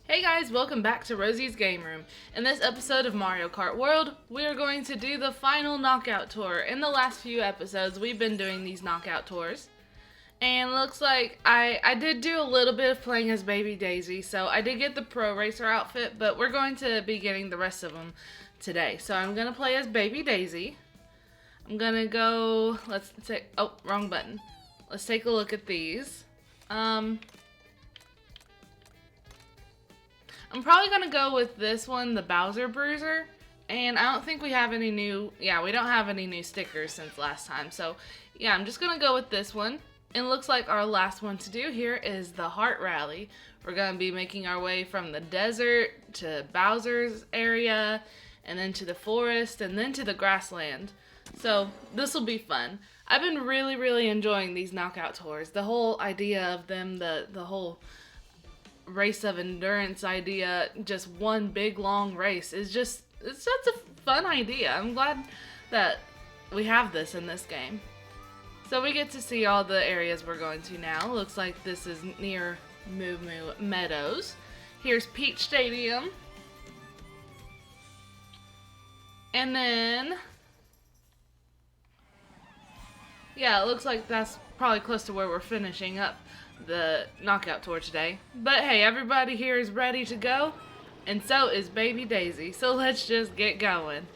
Hey guys, welcome back to Rosie's Game Room. In this episode of Mario Kart World, we are going to do the final knockout tour. In the last few episodes, we've been doing these knockout tours. And looks like I did do a little bit of playing as Baby Daisy, so I did get the Pro Racer outfit, but we're going to be getting the rest of them today. So I'm going to play as Baby Daisy. I'm going to go, let's take, oh, wrong button. Let's take a look at these. I'm probably going to go with this one, the Bowser Bruiser. And I don't think we have any new, we don't have any new stickers since last time. So, yeah, I'm just going to go with this one. It looks like our last one to do here is the Heart Rally. We're going to be making our way from the desert to Bowser's area, and then to the forest, and then to the grassland. So, this will be fun. I've been really enjoying these knockout tours. The whole idea of them, the whole race of endurance idea, just one big long race, it's such a fun idea. I'm glad that we have this in this game. So we get to see all the areas we're going to now. Looks like this is near Moo Moo Meadows. Here's Peach Stadium. And then, yeah, it looks like that's probably close to where we're finishing up the knockout tour today. But hey, everybody here is ready to go, and so is Baby Daisy. So let's just get going.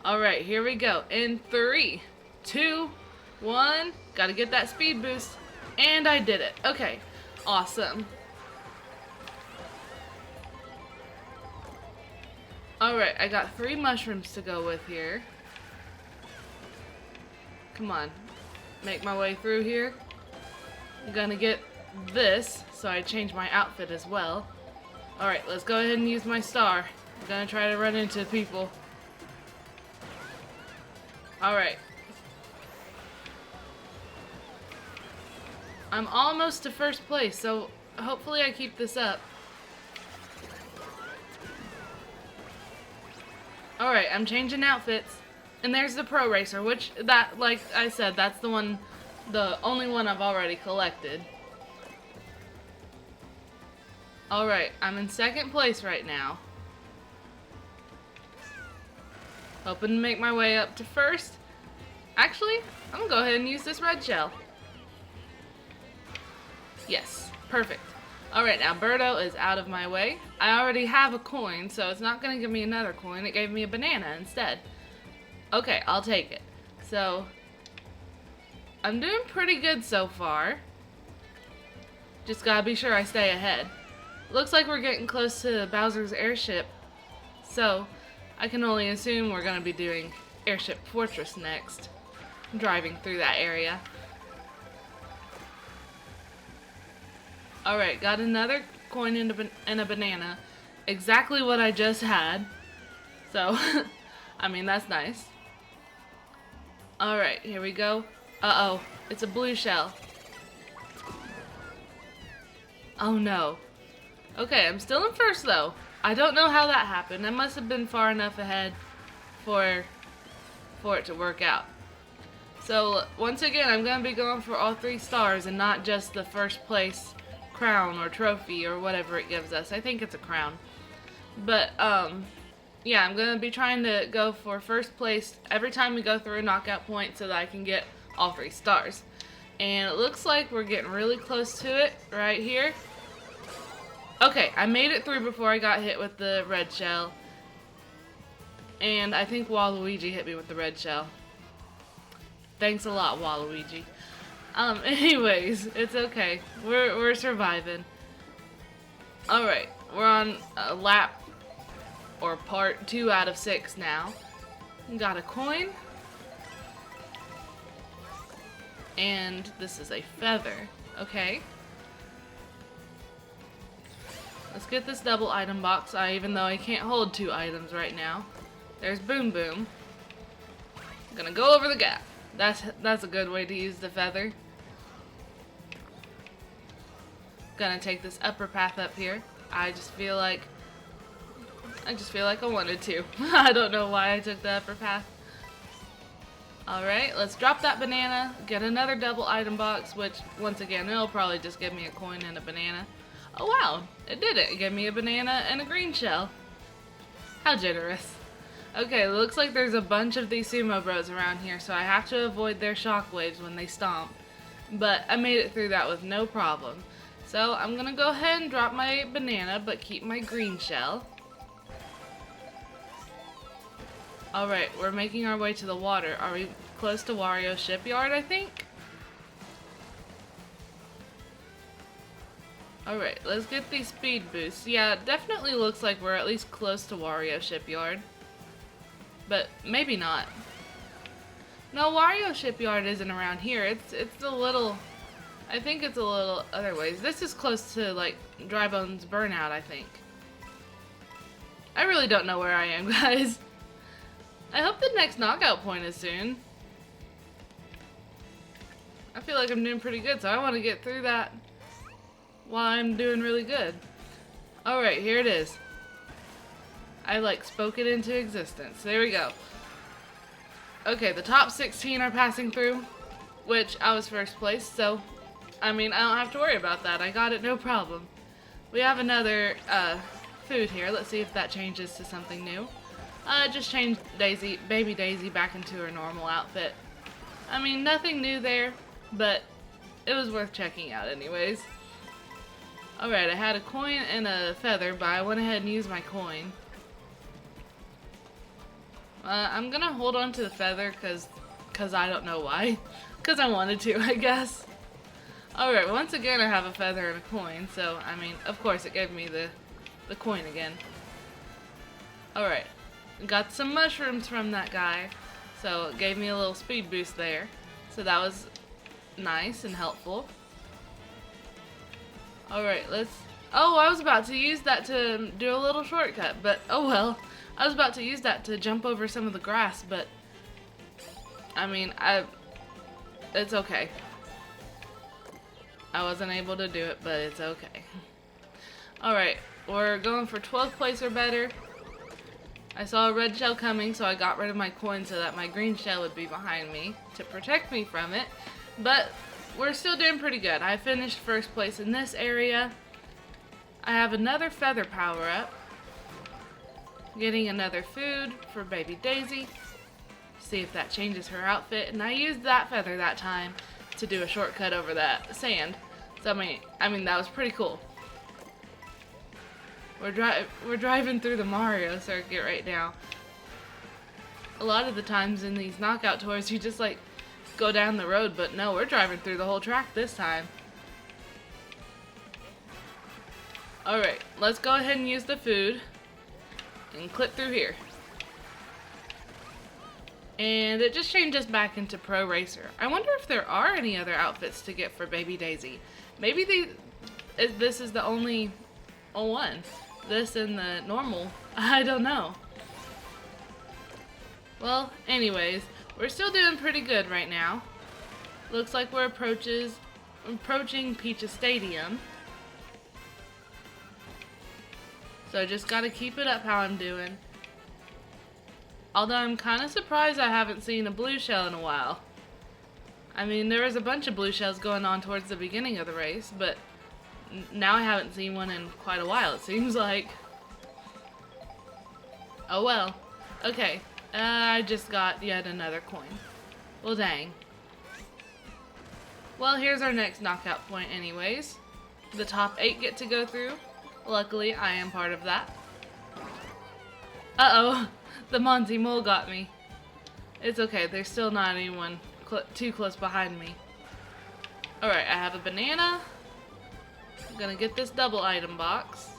Alright, here we go. In 3, 2, 1. Gotta get that speed boost. And I did it. Okay, awesome. Alright, I got 3 mushrooms to go with here. Come on. Make my way through here. I'm gonna get this, so I change my outfit as well. Alright, let's go ahead and use my star. I'm gonna try to run into people. Alright. I'm almost to first place, so hopefully I keep this up. Alright, I'm changing outfits. And there's the Pro Racer, which, that, like I said, that's the one, the only one I've already collected. Alright, I'm in second place right now. Hoping to make my way up to first. Actually, I'm gonna go ahead and use this red shell. Yes, perfect. Alright, now Birdo is out of my way. I already have a coin, so it's not gonna give me another coin. It gave me a banana instead. Okay, I'll take it. So, I'm doing pretty good so far. Just gotta be sure I stay ahead. Looks like we're getting close to Bowser's airship. So, I can only assume we're gonna be doing Airship Fortress next. Driving through that area. Alright, got another coin and a banana. Exactly what I just had. So, I mean, that's nice. Alright, here we go. Uh-oh, it's a blue shell. Oh no. Okay, I'm still in first though. I don't know how that happened. I must have been far enough ahead for it to work out. So, once again, I'm going to be going for all 3 stars and not just the first place crown or trophy or whatever it gives us. I think it's a crown. But, yeah, I'm going to be trying to go for first place every time we go through a knockout point so that I can get all 3 stars. And it looks like we're getting really close to it right here. Okay, I made it through before I got hit with the red shell. And I think Waluigi hit me with the red shell. Thanks a lot, Waluigi. Anyways, it's okay. We're surviving. Alright, we're on a lap or part 2 out of 6 now. Got a coin. And this is a feather. Okay. Let's get this double item box, even though I can't hold 2 items right now. There's Boom Boom. I'm gonna go over the gap. That's a good way to use the feather. Gonna take this upper path up here. I just feel like I wanted to. I don't know why I took the upper path. Alright, let's drop that banana, get another double item box, which, once again, it'll probably just give me a coin and a banana. Oh wow, it did it. It gave me a banana and a green shell. How generous. Okay, it looks like there's a bunch of these sumo bros around here, so I have to avoid their shockwaves when they stomp. But I made it through that with no problem. So I'm gonna go ahead and drop my banana, but keep my green shell. Alright, we're making our way to the water. Are we close to Wario's shipyard, I think? Alright, let's get these speed boosts. Yeah, it definitely looks like we're at least close to Wario shipyard. But maybe not. No, Wario shipyard isn't around here. It's a little... I think it's a little other ways. This is close to, like, Drybone's Burnout, I think. I really don't know where I am, guys. I hope the next knockout point is soon. I feel like I'm doing pretty good, so I want to get through that while I'm doing really good. Alright, here it is. I, like, spoke it into existence. There we go. Okay, the top 16 are passing through, which I was first place, so... I mean, I don't have to worry about that. I got it, no problem. We have another food here. Let's see if that changes to something new. Just changed Daisy, baby Daisy back into her normal outfit. I mean, nothing new there, but it was worth checking out anyways. Alright, I had a coin and a feather, but I went ahead and used my coin. I'm gonna hold on to the feather cause I don't know why. Cause I wanted to, I guess. Alright, once again I have a feather and a coin, so, I mean, of course it gave me the coin again. Alright, got some mushrooms from that guy, so it gave me a little speed boost there. So that was nice and helpful. Alright, let's... Oh, I was about to use that to do a little shortcut, but oh well. I was about to use that to jump over some of the grass, but... I mean, it's okay. I wasn't able to do it, but it's okay. Alright, we're going for 12th place or better. I saw a red shell coming, so I got rid of my coin so that my green shell would be behind me to protect me from it. But we're still doing pretty good. I finished first place in this area. I have another feather power up. Getting another food for baby Daisy. See if that changes her outfit. And I used that feather that time to do a shortcut over that sand. So I mean that was pretty cool. We're driving through the Mario circuit right now. A lot of the times in these knockout tours you just like go down the road, but no, we're driving through the whole track this time. Alright, let's go ahead and use the food and clip through here. And it just changed us back into Pro Racer. I wonder if there are any other outfits to get for baby Daisy. Maybe this is the only one. This and the normal. I don't know. Well, anyways, we're still doing pretty good right now. Looks like we're approaching Peach's Stadium. So I just gotta keep it up how I'm doing. Although I'm kind of surprised I haven't seen a blue shell in a while. I mean, there was a bunch of blue shells going on towards the beginning of the race, but now I haven't seen one in quite a while, it seems like. Oh well. Okay, I just got yet another coin. Well, dang. Well, here's our next knockout point anyways. The top 8 get to go through. Luckily, I am part of that. Uh-oh. The Monty Mole got me. It's okay, there's still not anyone too close behind me. Alright, I have a banana. I'm gonna get this double item box.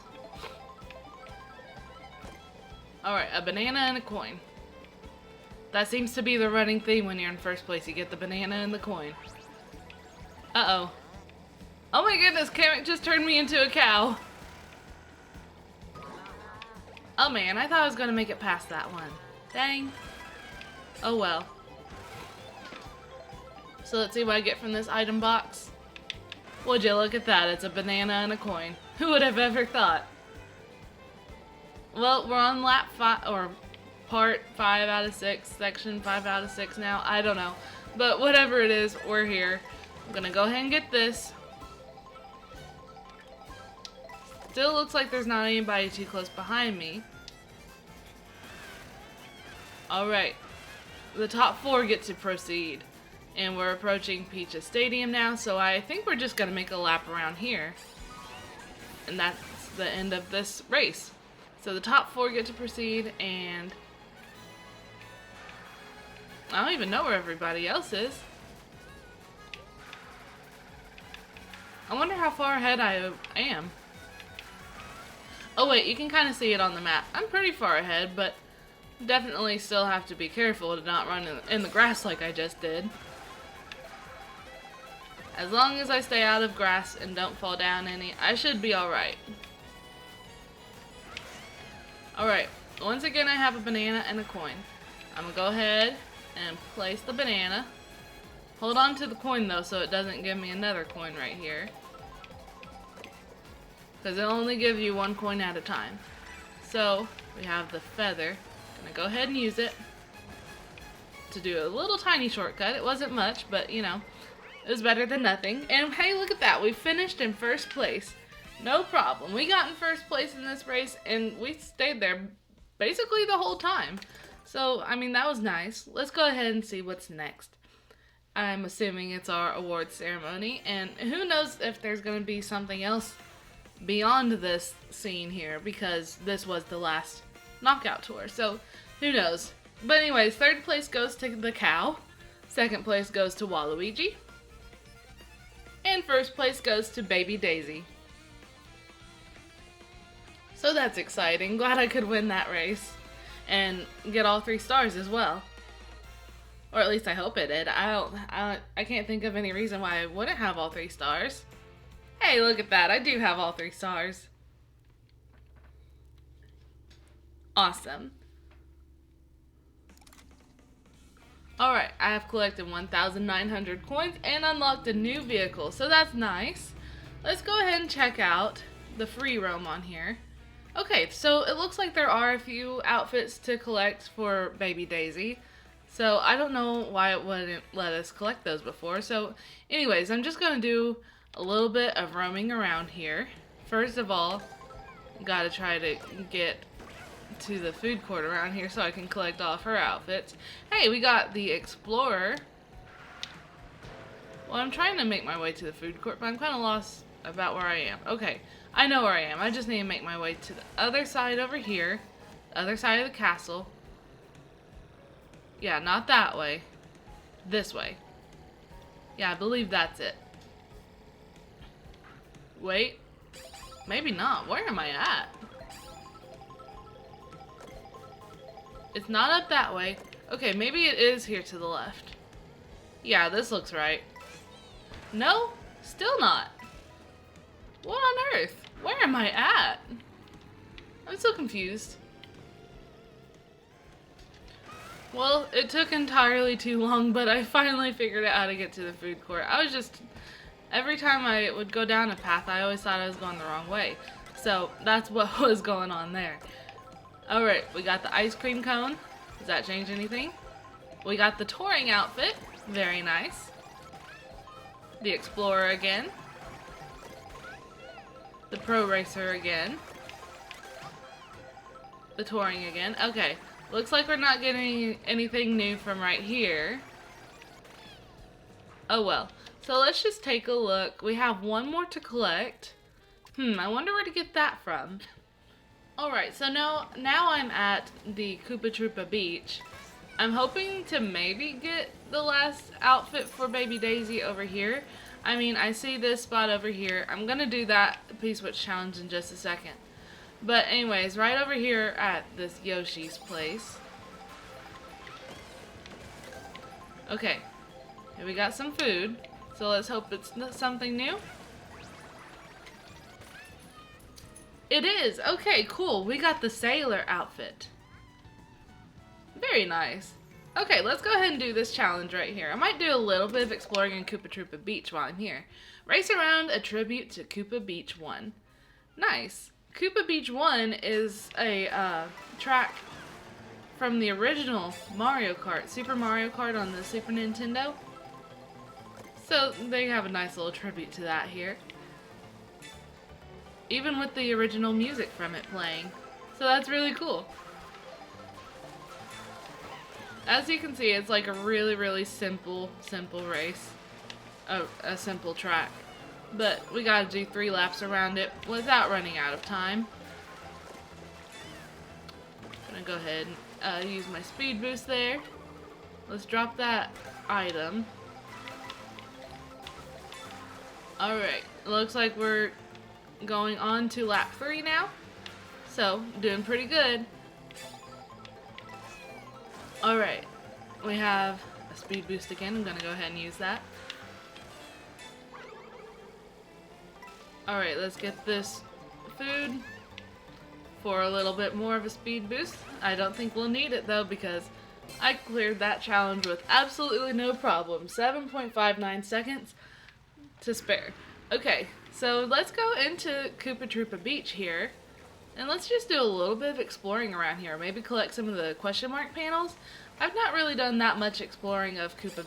Alright, a banana and a coin. That seems to be the running theme when you're in first place. You get the banana and the coin. Uh-oh. Oh my goodness, Kamek just turned me into a cow. Oh man, I thought I was gonna make it past that one. Dang. Oh well. So let's see what I get from this item box. Would you look at that, it's a banana and a coin. Who would have ever thought? Well, we're on lap 5, or part 5 out of 6, section 5 out of 6 now. I don't know. But whatever it is, we're here. I'm gonna go ahead and get this. still looks like there's not anybody too close behind me. Alright, the top 4 get to proceed. And we're approaching Peach's Stadium now, so I think we're just going to make a lap around here. And that's the end of this race. So the top 4 get to proceed, and I don't even know where everybody else is. I wonder how far ahead I am. Oh wait, you can kind of see it on the map. I'm pretty far ahead, but definitely still have to be careful to not run in the grass like I just did. As long as I stay out of grass and don't fall down any, I should be alright. Alright, once again I have a banana and a coin. I'm going to go ahead and place the banana. Hold on to the coin though so it doesn't give me another coin right here. Because it'll only give you 1 coin at a time. So, we have the feather. I'm going to go ahead and use it to do a little tiny shortcut. It wasn't much, but you know. It was better than nothing. And hey, look at that. We finished in first place. No problem. We got in first place in this race and we stayed there basically the whole time. So, I mean, that was nice. Let's go ahead and see what's next. I'm assuming it's our awards ceremony. And who knows if there's going to be something else beyond this scene here, because this was the last knockout tour. So, who knows. But anyways, third place goes to the cow. Second place goes to Waluigi. And first place goes to Baby Daisy. So that's exciting. Glad I could win that race. And get all 3 stars as well. Or at least I hope it did. I can't think of any reason why I wouldn't have all 3 stars. Hey, look at that. I do have all 3 stars. Awesome. Alright, I have collected 1,900 coins and unlocked a new vehicle, so that's nice. Let's go ahead and check out the free roam on here. Okay, so it looks like there are a few outfits to collect for Baby Daisy. So I don't know why it wouldn't let us collect those before. So anyways, I'm just going to do a little bit of roaming around here. First of all, gotta try to get to the food court around here so I can collect all of her outfits. Hey, we got the Explorer. Well, I'm trying to make my way to the food court, but I'm kind of lost about where I am. Okay, I know where I am. I just need to make my way to the other side over here. The other side of the castle. Yeah, not that way. This way. Yeah, I believe that's it. Wait. Maybe not. Where am I at? It's not up that way. Okay, maybe it is here to the left. Yeah, this looks right. No? Still not. What on earth? Where am I at? I'm so confused. Well, it took entirely too long, but I finally figured out how to get to the food court. I was just... Every time I would go down a path, I always thought I was going the wrong way. So, that's what was going on there. Alright, we got the ice cream cone. Does that change anything? We got the touring outfit. Very nice. The Explorer again. The Pro Racer again. The touring again. Okay, looks like we're not getting anything new from right here. Oh well. So let's just take a look. We have one more to collect. I wonder where to get that from. Alright, so now I'm at the Koopa Troopa Beach. I'm hoping to maybe get the last outfit for Baby Daisy over here. I mean, I see this spot over here. I'm gonna do that P-Switch challenge in just a second. But anyways, right over here at this Yoshi's place. Okay, here we got some food. So let's hope it's something new. It is! Okay, cool. We got the sailor outfit. Very nice. Okay, let's go ahead and do this challenge right here. I might do a little bit of exploring in Koopa Troopa Beach while I'm here. Race around a tribute to Koopa Beach 1. Nice. Koopa Beach 1 is a track from the original Mario Kart, Super Mario Kart on the Super Nintendo. So they have a nice little tribute to that here. even with the original music from it playing. So that's really cool. As you can see, it's like a really simple race. A simple track. But we gotta do 3 laps around it without running out of time. Gonna go ahead and use my speed boost there. Let's drop that item. Alright, looks like we're going on to lap 3 now. So, doing pretty good. Alright, we have a speed boost again. I'm gonna go ahead and use that. Alright, let's get this food for a little bit more of a speed boost. I don't think we'll need it though because I cleared that challenge with absolutely no problem. 7.59 seconds to spare. Okay, so let's go into Koopa Troopa Beach here. And let's just do a little bit of exploring around here. Maybe collect some of the question mark panels. I've not really done that much exploring of Koopa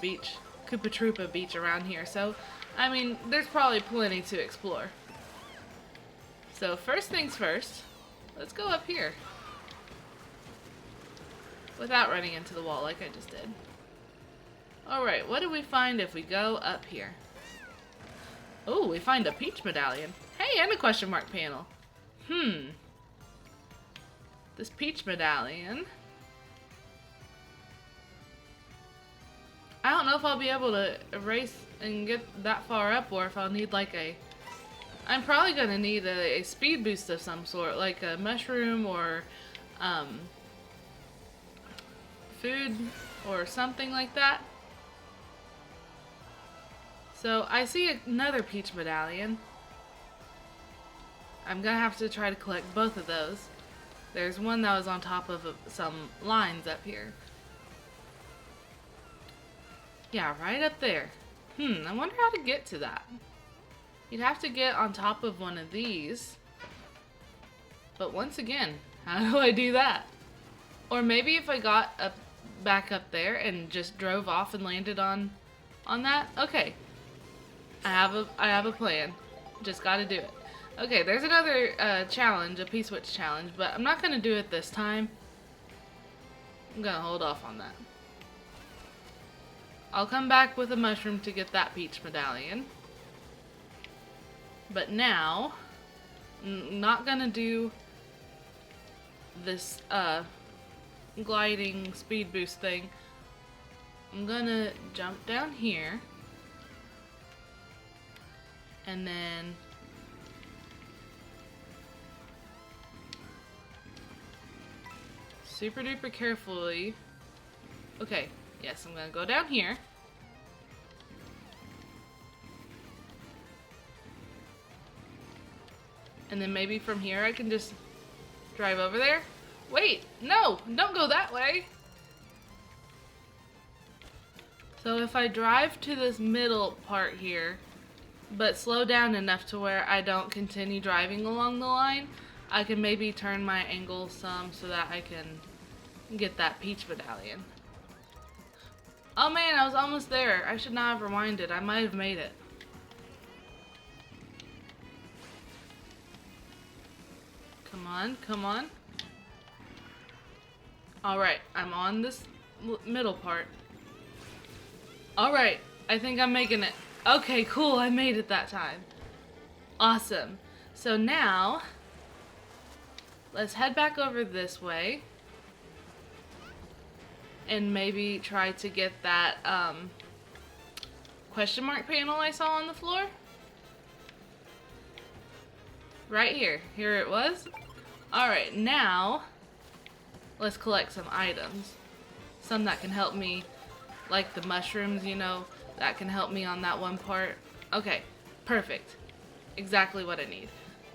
Troopa Beach around here. So, I mean, there's probably plenty to explore. So first things first, let's go up here. Without running into the wall like I just did. Alright, what do we find if we go up here? Oh, we find a Peach medallion. Hey, and a question mark panel. This Peach medallion. I don't know if I'll be able to erase and get that far up or if I'll need like a... I'm probably going to need a speed boost of some sort, like a mushroom or food or something like that. So I see another Peach medallion. I'm going to have to try to collect both of those. There's one that was on top of some lines up here. Yeah, right up there. I wonder how to get to that. You'd have to get on top of one of these. But once again, how do I do that? Or maybe if I got up back up there and just drove off and landed on that? Okay. I have a plan. Just gotta do it. Okay, there's another challenge, a P-Switch challenge, but I'm not gonna do it this time. I'm gonna hold off on that. I'll come back with a mushroom to get that Peach medallion. But now, I'm not gonna do this gliding speed boost thing. I'm gonna jump down here. And then super duper carefully. Okay, yes, I'm gonna go down here. And then maybe from here I can just drive over there. Wait, no, don't go that way. So if I drive to this middle part here, but slow down enough to where I don't continue driving along the line, I can maybe turn my angle some so that I can get that Peach medallion. Oh man, I was almost there. I should not have rewinded. I might have made it. Come on, come on. Alright, I'm on this middle part. Alright, I think I'm making it. Okay, cool, I made it that time. Awesome. So now, let's head back over this way. And maybe try to get that question mark panel I saw on the floor. Right here. Here it was. Alright, now let's collect some items. Some that can help me, like the mushrooms, you know, that can help me on that one part. Okay, perfect. Exactly what I need.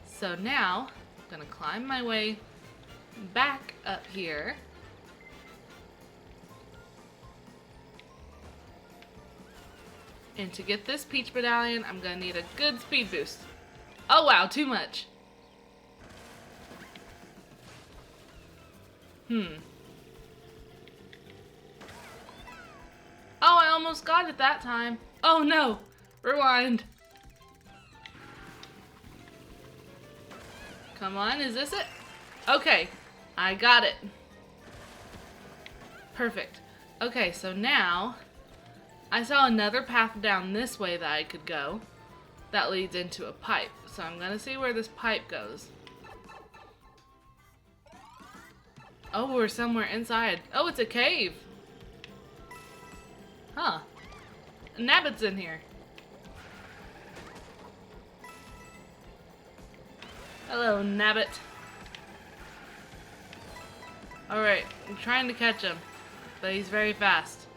So now, I'm gonna climb my way back up here. And to get this Peach medallion, I'm gonna need a good speed boost. Oh wow, too much. Oh, I almost got it that time. Oh no, rewind. Come on, is this it? Okay, I got it. Perfect. Okay, so now I saw another path down this way that I could go that leads into a pipe. So I'm gonna see where this pipe goes. Oh, we're somewhere inside. Oh, it's a cave. Huh. Nabbit's in here. Hello, Nabbit. Alright, I'm trying to catch him, but he's very fast.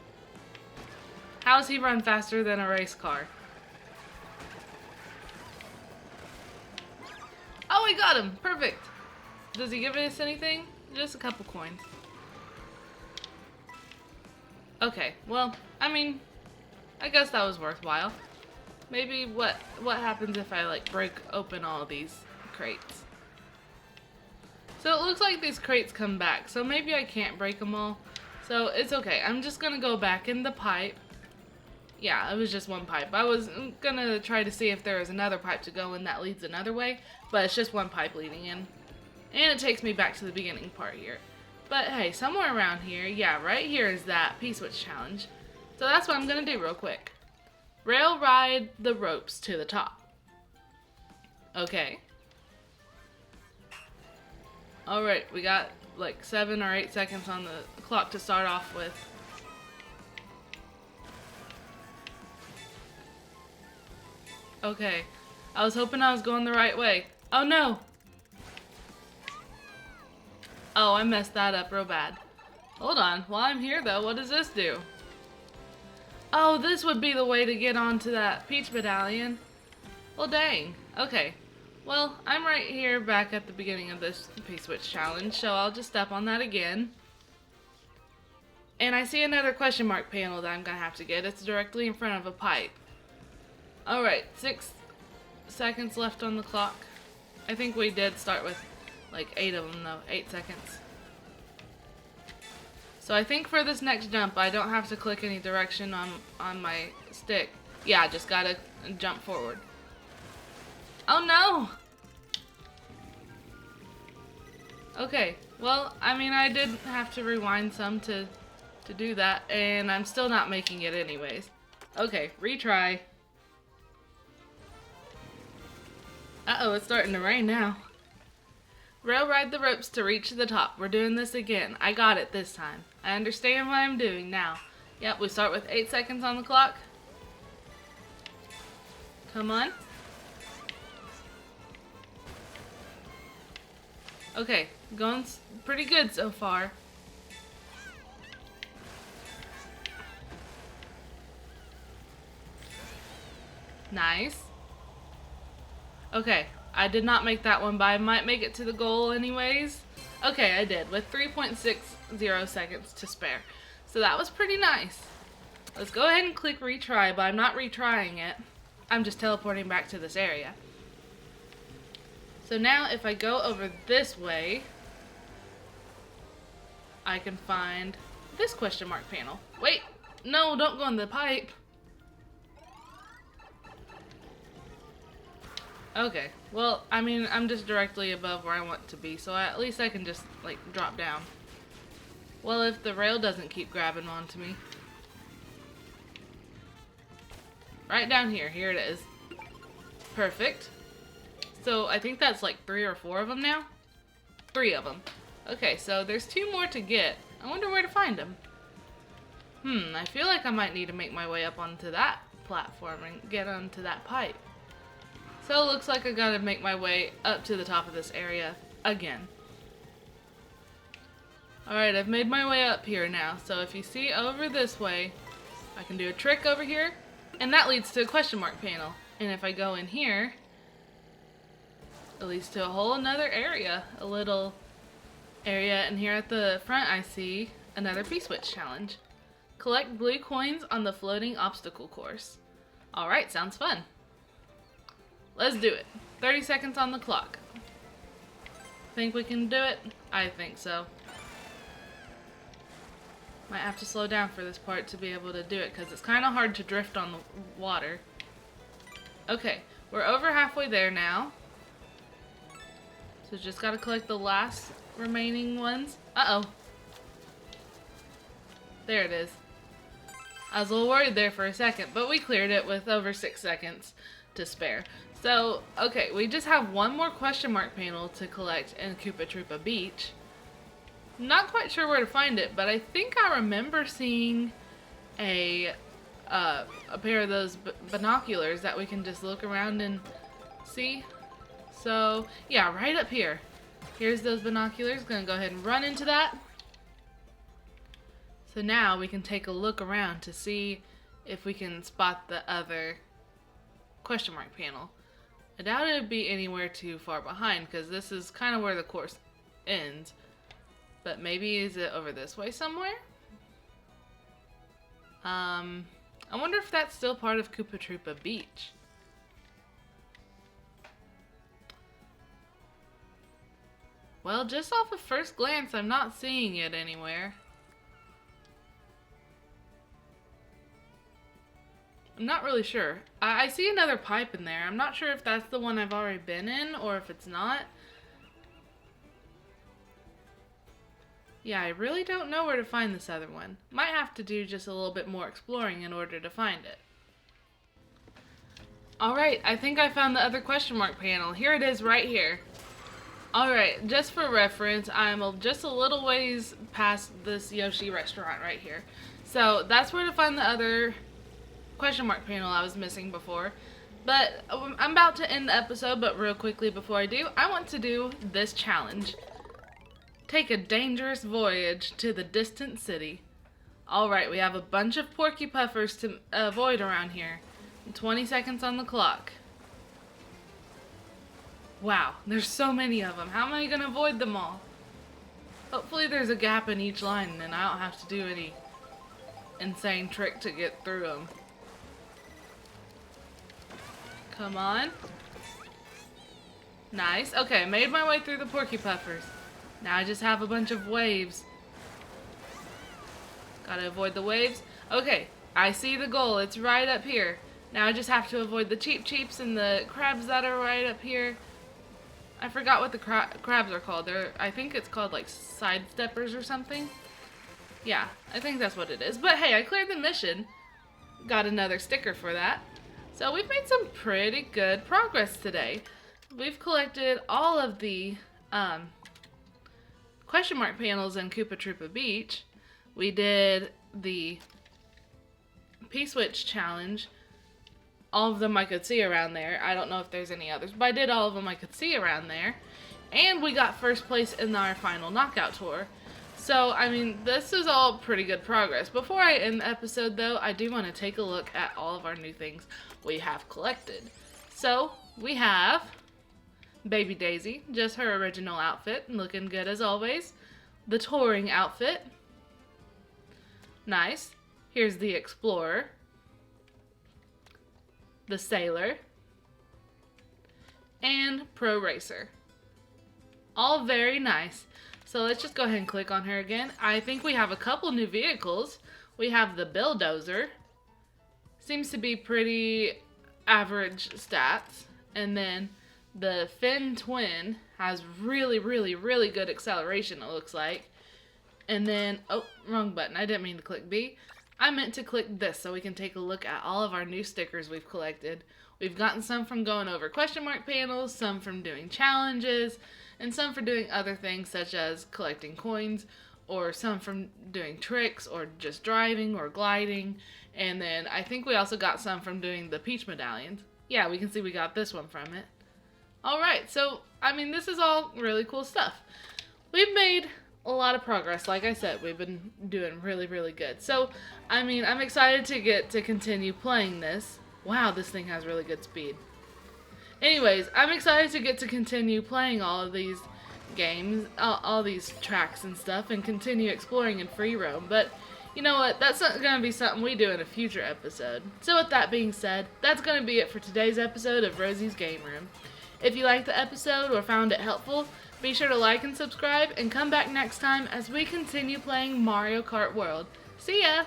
How does he run faster than a race car? Oh, we got him! Perfect! Does he give us anything? Just a couple coins. Okay, well, I mean, I guess that was worthwhile. Maybe what happens if I like break open all these crates? So it looks like these crates come back, so maybe I can't break them all. So it's okay. I'm just gonna go back in the pipe. Yeah, it was just one pipe. I was gonna try to see if there was another pipe to go in that leads another way, but it's just one pipe leading in. And it takes me back to the beginning part here. But hey, somewhere around here, yeah, right here is that P-switch challenge. So that's what I'm gonna do real quick. Rail ride the ropes to the top. Okay. Alright, we got like 7 or 8 seconds on the clock to start off with. Okay. I was hoping I was going the right way. Oh no! Oh, I messed that up real bad. Hold on. While I'm here though, what does this do? Oh, this would be the way to get onto that Peach Medallion. Well, dang. Okay. Well, I'm right here back at the beginning of this P-switch challenge, so I'll just step on that again. And I see another question mark panel that I'm gonna have to get. It's directly in front of a pipe. Alright, 6 seconds left on the clock. I think we did start with like 8 of them though, 8 seconds. So I think for this next jump, I don't have to click any direction on my stick. Yeah, I just gotta jump forward. Oh no! Okay, well, I mean, I did have to rewind some to do that, and I'm still not making it anyways. Okay, retry. Uh-oh, it's starting to rain now. Rail ride the ropes to reach the top. We're doing this again. I got it this time. I understand what I'm doing now. Yep, we start with 8 seconds on the clock. Come on. Okay, going pretty good so far. Nice. Okay, I did not make that one, but I might make it to the goal anyways. Okay, I did, with 3.60 seconds to spare. So that was pretty nice. Let's go ahead and click retry, but I'm not retrying it. I'm just teleporting back to this area. So now if I go over this way, I can find this question mark panel. Wait, no, don't go in the pipe. Okay, well, I mean, I'm just directly above where I want to be, so at least I can just, like, drop down. Well, if the rail doesn't keep grabbing onto me. Right down here, here it is. Perfect. So I think that's like 3 or 4 of them now? 3 of them. Okay, so there's 2 more to get. I wonder where to find them. I feel like I might need to make my way up onto that platform and get onto that pipe. So it looks like I gotta make my way up to the top of this area again. Alright, I've made my way up here now. So if you see over this way, I can do a trick over here, and that leads to a question mark panel. And if I go in here, it leads to a whole another area, a little area, and here at the front I see another P-switch challenge. Collect blue coins on the floating obstacle course. Alright, sounds fun. Let's do it. 30 seconds on the clock. Think we can do it? I think so. Might have to slow down for this part to be able to do it, because it's kind of hard to drift on the water. Okay, we're over halfway there now. So just gotta collect the last remaining ones. Uh-oh. There it is. I was a little worried there for a second, but we cleared it with over 6 seconds to spare. So, okay, we just have one more question mark panel to collect in Koopa Troopa Beach. Not quite sure where to find it, but I think I remember seeing a pair of those binoculars that we can just look around and see. So, yeah, right up here. Here's those binoculars. Gonna go ahead and run into that. So now we can take a look around to see if we can spot the other question mark panel. I doubt it would be anywhere too far behind because this is kind of where the course ends. But maybe is it over this way somewhere? I wonder if that's still part of Koopa Troopa Beach. Well, just off of first glance, I'm not seeing it anywhere. I'm not really sure. I see another pipe in there. I'm not sure if that's the one I've already been in or if it's not. Yeah, I really don't know where to find this other one. Might have to do just a little bit more exploring in order to find it. Alright, I think I found the other question mark panel. Here it is right here. Alright, just for reference, I'm just a little ways past this Yoshi restaurant right here. So that's where to find the other question mark panel I was missing before. But I'm about to end the episode, but real quickly before I do, I want to do this challenge. Take a dangerous voyage to the distant city. Alright, we have a bunch of Porky Puffers to avoid around here. 20 seconds on the clock. Wow, there's so many of them. How am I going to avoid them all? Hopefully there's a gap in each line and I don't have to do any insane trick to get through them. Come on. Nice. Okay, made my way through the Porky Puffers. Now I just have a bunch of waves. Gotta avoid the waves. Okay, I see the goal. It's right up here. Now I just have to avoid the Cheep Cheeps and the crabs that are right up here. I forgot what the crabs are called. I think it's called like sidesteppers or something. Yeah, I think that's what it is. But hey, I cleared the mission. Got another sticker for that. So we've made some pretty good progress today. We've collected all of the question mark panels in Koopa Troopa Beach. We did the P-Switch challenge. All of them I could see around there. I don't know if there's any others, but I did all of them I could see around there. And we got first place in our final knockout tour. So, I mean, this is all pretty good progress. Before I end the episode, though, I do want to take a look at all of our new things we have collected. So, we have Baby Daisy, just her original outfit, looking good as always. The touring outfit. Nice. Here's the Explorer. The Sailor. And Pro Racer. All very nice. So let's just go ahead and click on her again. I think we have a couple new vehicles. We have the Bulldozer. Seems to be pretty average stats. And then the Finn Twin has really good acceleration, it looks like. And then, oh, wrong button. I didn't mean to click B. I meant to click this so we can take a look at all of our new stickers we've collected. We've gotten some from going over question mark panels, some from doing challenges, and some for doing other things such as collecting coins, or some from doing tricks, or just driving, or gliding. And then I think we also got some from doing the Peach medallions. Yeah, we can see we got this one from it. Alright, so, I mean, this is all really cool stuff. We've made a lot of progress. Like I said, we've been doing really good. So, I mean, I'm excited to get to continue playing this. Wow, this thing has really good speed. Anyways, I'm excited to get to continue playing all of these games, all these tracks and stuff, and continue exploring in free roam. But, you know what, that's not going to be something we do in a future episode. So with that being said, that's going to be it for today's episode of Rosie's Game Room. If you liked the episode or found it helpful, be sure to like and subscribe, and come back next time as we continue playing Mario Kart World. See ya!